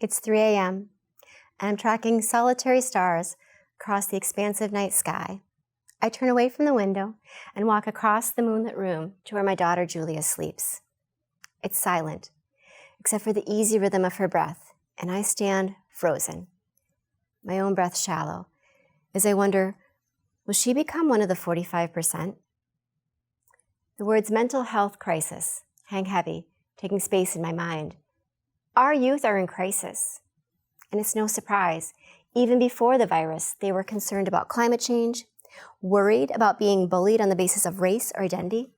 It's 3 a.m., and I'm tracking solitary stars across the expansive night sky. I turn away from the window and walk across the moonlit room to where my daughter Julia sleeps. It's silent, except for the easy rhythm of her breath, and I stand frozen, my own breath shallow, as I wonder, will she become one of the 45%? The words mental health crisis hang heavy, taking space in my mind. Our youth are in crisis, and it's no surprise. Even before the virus, they were concerned about climate change, worried about being bullied on the basis of race or identity,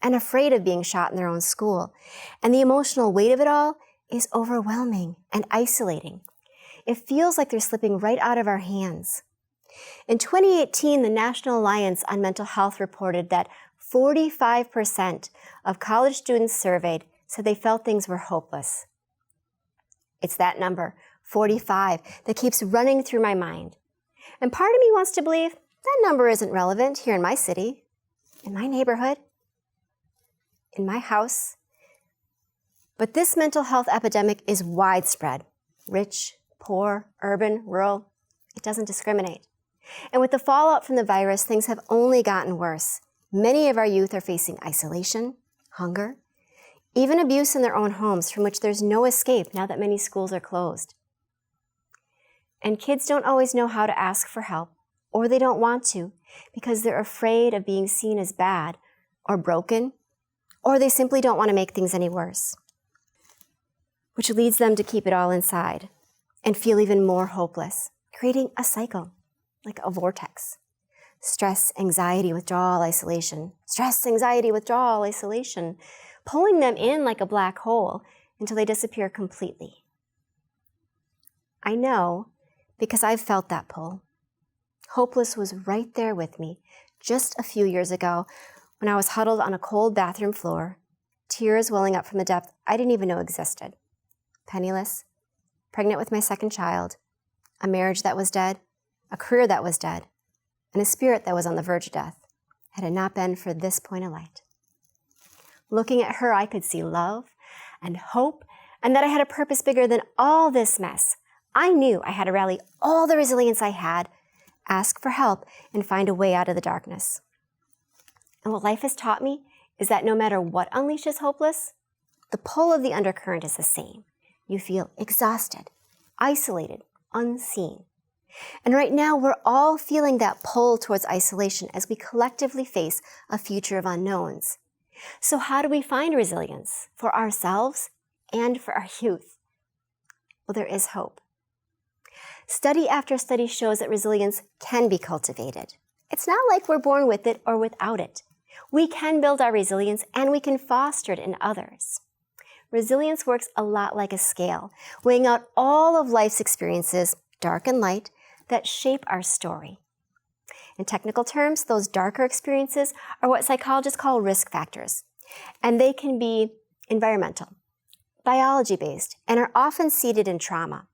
and afraid of being shot in their own school. And the emotional weight of it all is overwhelming and isolating. It feels like they're slipping right out of our hands. In 2018, the National Alliance on Mental Health reported that 45% of college students surveyed said they felt things were hopeless. It's that number, 45, that keeps running through my mind. And part of me wants to believe that number isn't relevant here in my city, in my neighborhood, in my house. But this mental health epidemic is widespread. Rich, poor, urban, rural, it doesn't discriminate. And with the fallout from the virus, things have only gotten worse. Many of our youth are facing isolation, hunger, even abuse in their own homes from which there's no escape now that many schools are closed. And kids don't always know how to ask for help, or they don't want to because they're afraid of being seen as bad or broken, or they simply don't want to make things any worse, which leads them to keep it all inside and feel even more hopeless, creating a cycle, like a vortex. Stress, anxiety, withdrawal, isolation. Stress, anxiety, withdrawal, isolation, pulling them in like a black hole until they disappear completely. I know because I've felt that pull. Hopeless was right there with me just a few years ago when I was huddled on a cold bathroom floor, tears welling up from the depth I didn't even know existed. Penniless, pregnant with my second child, a marriage that was dead, a career that was dead, and a spirit that was on the verge of death, had it not been for this point of light. Looking at her, I could see love and hope, and that I had a purpose bigger than all this mess. I knew I had to rally all the resilience I had, ask for help, and find a way out of the darkness. And what life has taught me is that no matter what unleashes hopeless, the pull of the undercurrent is the same. You feel exhausted, isolated, unseen. And right now, we're all feeling that pull towards isolation as we collectively face a future of unknowns. So how do we find resilience for ourselves and for our youth? Well, there is hope. Study after study shows that resilience can be cultivated. It's not like we're born with it or without it. We can build our resilience and we can foster it in others. Resilience works a lot like a scale, weighing out all of life's experiences, dark and light, that shape our story. In technical terms, those darker experiences are what psychologists call risk factors, and they can be environmental, biology-based, and are often seated in trauma.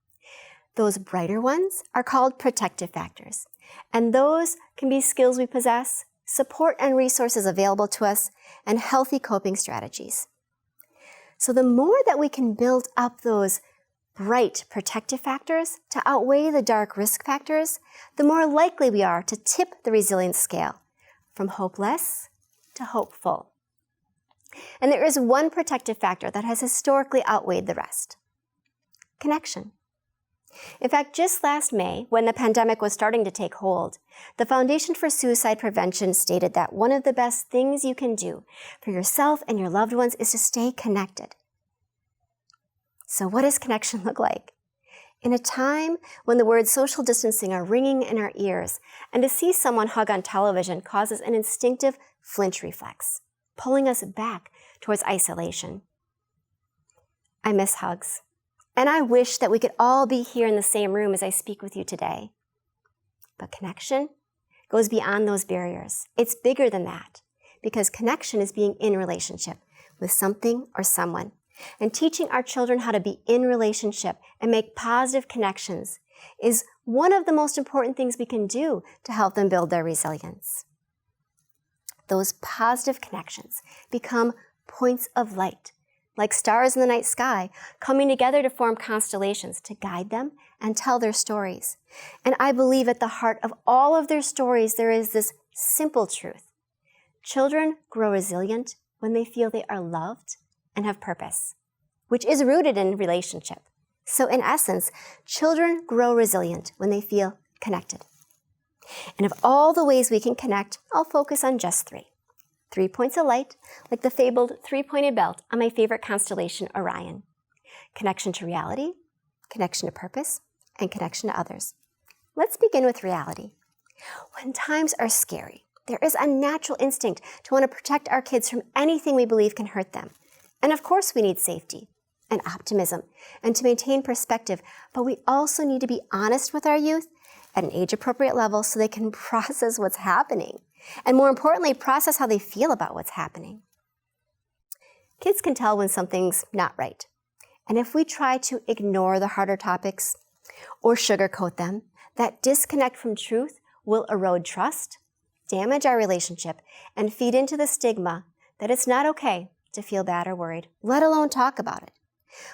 Those brighter ones are called protective factors, and those can be skills we possess, support and resources available to us, and healthy coping strategies. So the more that we can build up those bright protective factors to outweigh the dark risk factors, the more likely we are to tip the resilience scale from hopeless to hopeful. And there is one protective factor that has historically outweighed the rest: connection. In fact, just last May, when the pandemic was starting to take hold, the Foundation for Suicide Prevention stated that one of the best things you can do for yourself and your loved ones is to stay connected. So what does connection look like? In a time when the words social distancing are ringing in our ears, and to see someone hug on television causes an instinctive flinch reflex, pulling us back towards isolation. I miss hugs, and I wish that we could all be here in the same room as I speak with you today. But connection goes beyond those barriers. It's bigger than that, because connection is being in relationship with something or someone. And teaching our children how to be in relationship and make positive connections is one of the most important things we can do to help them build their resilience. Those positive connections become points of light like stars in the night sky, coming together to form constellations to guide them and tell their stories. And I believe at the heart of all of their stories, there is this simple truth. Children grow resilient when they feel they are loved and have purpose, which is rooted in relationship. So in essence, children grow resilient when they feel connected. And of all the ways we can connect, I'll focus on just 3. 3 points of light, like the fabled 3-pointed belt on my favorite constellation, Orion. Connection to reality, connection to purpose, and connection to others. Let's begin with reality. When times are scary, there is a natural instinct to want to protect our kids from anything we believe can hurt them. And of course we need safety and optimism and to maintain perspective, but we also need to be honest with our youth at an age-appropriate level so they can process what's happening. And more importantly, process how they feel about what's happening. Kids can tell when something's not right. And if we try to ignore the harder topics or sugarcoat them, that disconnect from truth will erode trust, damage our relationship, and feed into the stigma that it's not okay to feel bad or worried, let alone talk about it,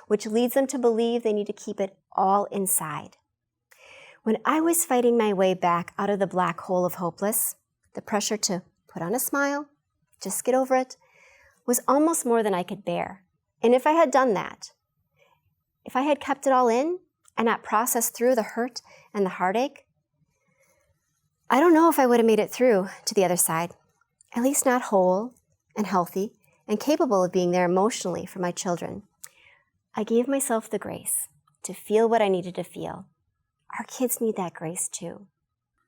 which leads them to believe they need to keep it all inside. When I was fighting my way back out of the black hole of hopeless, the pressure to put on a smile, just get over it, was almost more than I could bear. And if I had done that, if I had kept it all in and not processed through the hurt and the heartache, I don't know if I would have made it through to the other side, at least not whole and healthy and capable of being there emotionally for my children. I gave myself the grace to feel what I needed to feel. Our kids need that grace too.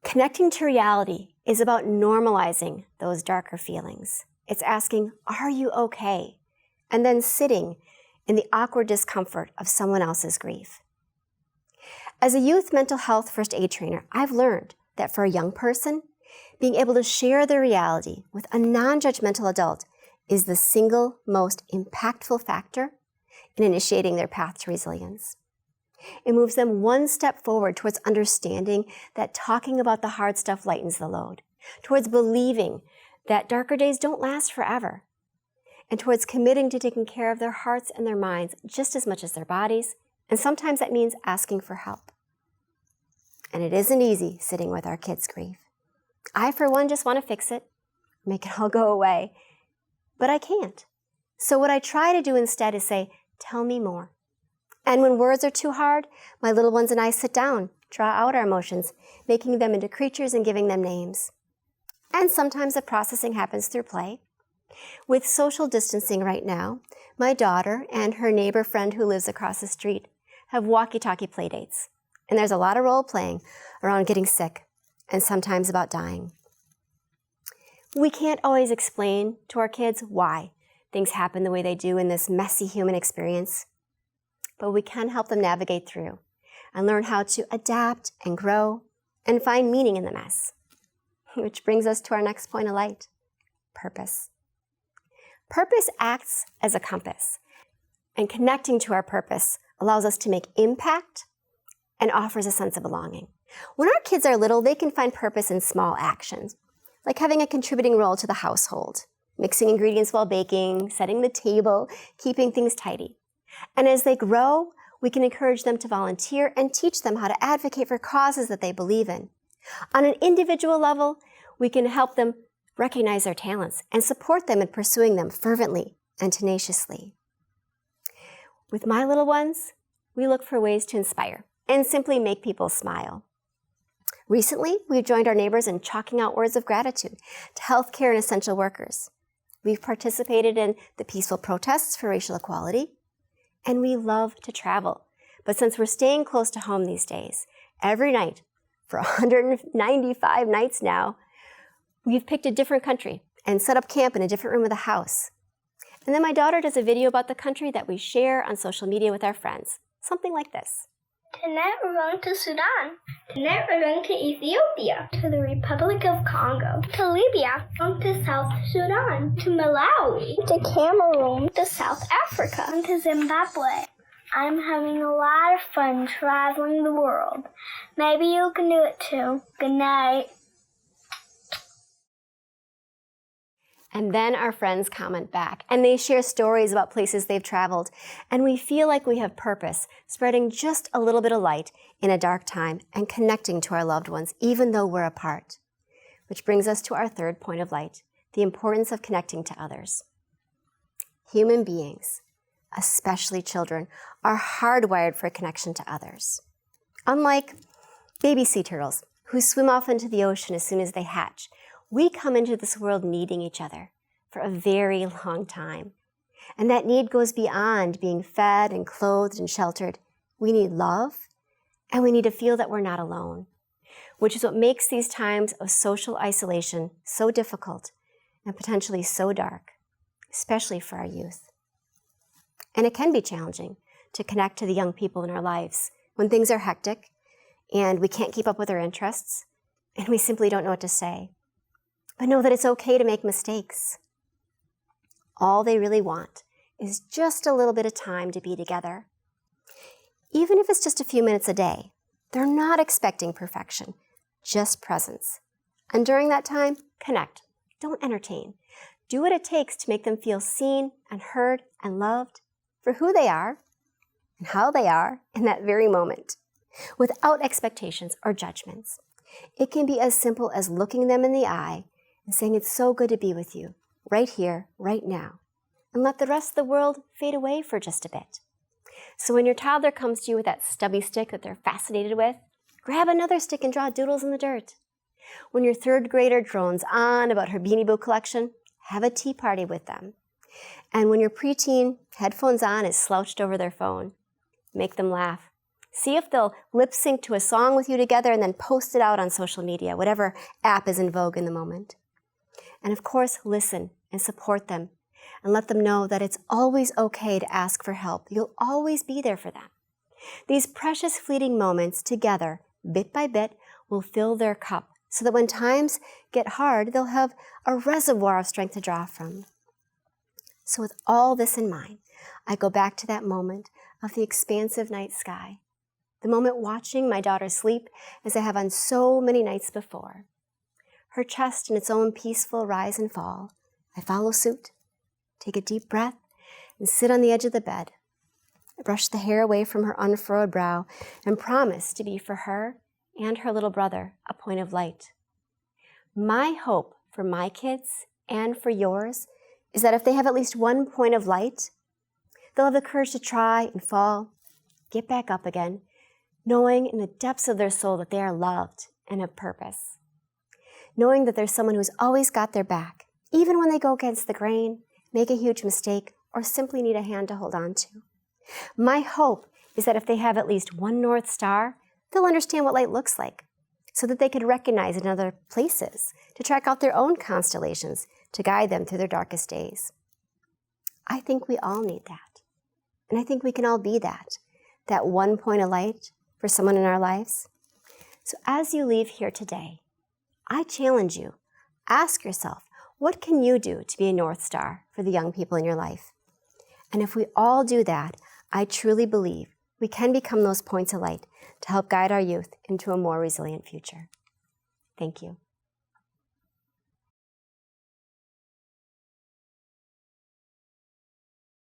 Connecting to reality is about normalizing those darker feelings. It's asking, are you okay? And then sitting in the awkward discomfort of someone else's grief. As a youth mental health first aid trainer, I've learned that for a young person, being able to share their reality with a non-judgmental adult is the single most impactful factor in initiating their path to resilience. It moves them one step forward towards understanding that talking about the hard stuff lightens the load, towards believing that darker days don't last forever, and towards committing to taking care of their hearts and their minds just as much as their bodies, and sometimes that means asking for help. And it isn't easy sitting with our kids' grief. I, for one, just want to fix it, make it all go away, but I can't. So what I try to do instead is say, tell me more. And when words are too hard, my little ones and I sit down, draw out our emotions, making them into creatures and giving them names. And sometimes the processing happens through play. With social distancing right now, my daughter and her neighbor friend who lives across the street have walkie-talkie play dates. And there's a lot of role-playing around getting sick and sometimes about dying. We can't always explain to our kids why things happen the way they do in this messy human experience, but we can help them navigate through and learn how to adapt and grow and find meaning in the mess. Which brings us to our next point of light, purpose. Purpose acts as a compass, and connecting to our purpose allows us to make impact and offers a sense of belonging. When our kids are little, they can find purpose in small actions, like having a contributing role to the household, mixing ingredients while baking, setting the table, keeping things tidy. And as they grow, we can encourage them to volunteer and teach them how to advocate for causes that they believe in. On an individual level, we can help them recognize their talents and support them in pursuing them fervently and tenaciously. With my little ones, we look for ways to inspire and simply make people smile. Recently, we've joined our neighbors in chalking out words of gratitude to healthcare and essential workers. We've participated in the peaceful protests for racial equality, and we love to travel. But since we're staying close to home these days, every night, for 195 nights now, we've picked a different country and set up camp in a different room of the house. And then my daughter does a video about the country that we share on social media with our friends. Something like this. Tonight we're going to Sudan. Tonight we're going to Ethiopia. To the Republic of Congo. To Libya. To South Sudan. To Malawi. To Cameroon. To South Africa. And to Zimbabwe. I'm having a lot of fun traveling the world. Maybe you can do it too. Good night. And then our friends comment back, and they share stories about places they've traveled, and we feel like we have purpose, spreading just a little bit of light in a dark time and connecting to our loved ones, even though we're apart. Which brings us to our third point of light, the importance of connecting to others. Human beings, especially children, are hardwired for connection to others. Unlike baby sea turtles, who swim off into the ocean as soon as they hatch, we come into this world needing each other for a very long time. And that need goes beyond being fed and clothed and sheltered. We need love, and we need to feel that we're not alone, which is what makes these times of social isolation so difficult and potentially so dark, especially for our youth. And it can be challenging to connect to the young people in our lives when things are hectic and we can't keep up with their interests and we simply don't know what to say. But know that it's okay to make mistakes. All they really want is just a little bit of time to be together. Even if it's just a few minutes a day, they're not expecting perfection, just presence. And during that time, connect. Don't entertain. Do what it takes to make them feel seen and heard and loved for who they are and how they are in that very moment, without expectations or judgments. It can be as simple as looking them in the eye and saying, it's so good to be with you, right here, right now, and let the rest of the world fade away for just a bit. So when your toddler comes to you with that stubby stick that they're fascinated with, grab another stick and draw doodles in the dirt. When your third grader drones on about her Beanie Boo collection, have a tea party with them. And when your preteen, headphones on, is slouched over their phone, make them laugh. See if they'll lip sync to a song with you together and then post it out on social media, whatever app is in vogue in the moment. And of course, listen and support them and let them know that it's always okay to ask for help. You'll always be there for them. These precious fleeting moments together, bit by bit, will fill their cup so that when times get hard, they'll have a reservoir of strength to draw from. So with all this in mind, I go back to that moment of the expansive night sky, the moment watching my daughter sleep as I have on so many nights before. Her chest in its own peaceful rise and fall. I follow suit, take a deep breath, and sit on the edge of the bed. I brush the hair away from her unfurrowed brow and promise to be for her and her little brother a point of light. My hope for my kids and for yours is that if they have at least one point of light, they'll have the courage to try and fall, get back up again, knowing in the depths of their soul that they are loved and have purpose. Knowing that there's someone who's always got their back, even when they go against the grain, make a huge mistake, or simply need a hand to hold on to. My hope is that if they have at least one North Star, they'll understand what light looks like, so that they could recognize it in other places, to track out their own constellations, to guide them through their darkest days. I think we all need that. And I think we can all be that one point of light for someone in our lives. So as you leave here today, I challenge you, ask yourself, what can you do to be a North Star for the young people in your life? And if we all do that, I truly believe we can become those points of light to help guide our youth into a more resilient future. Thank you.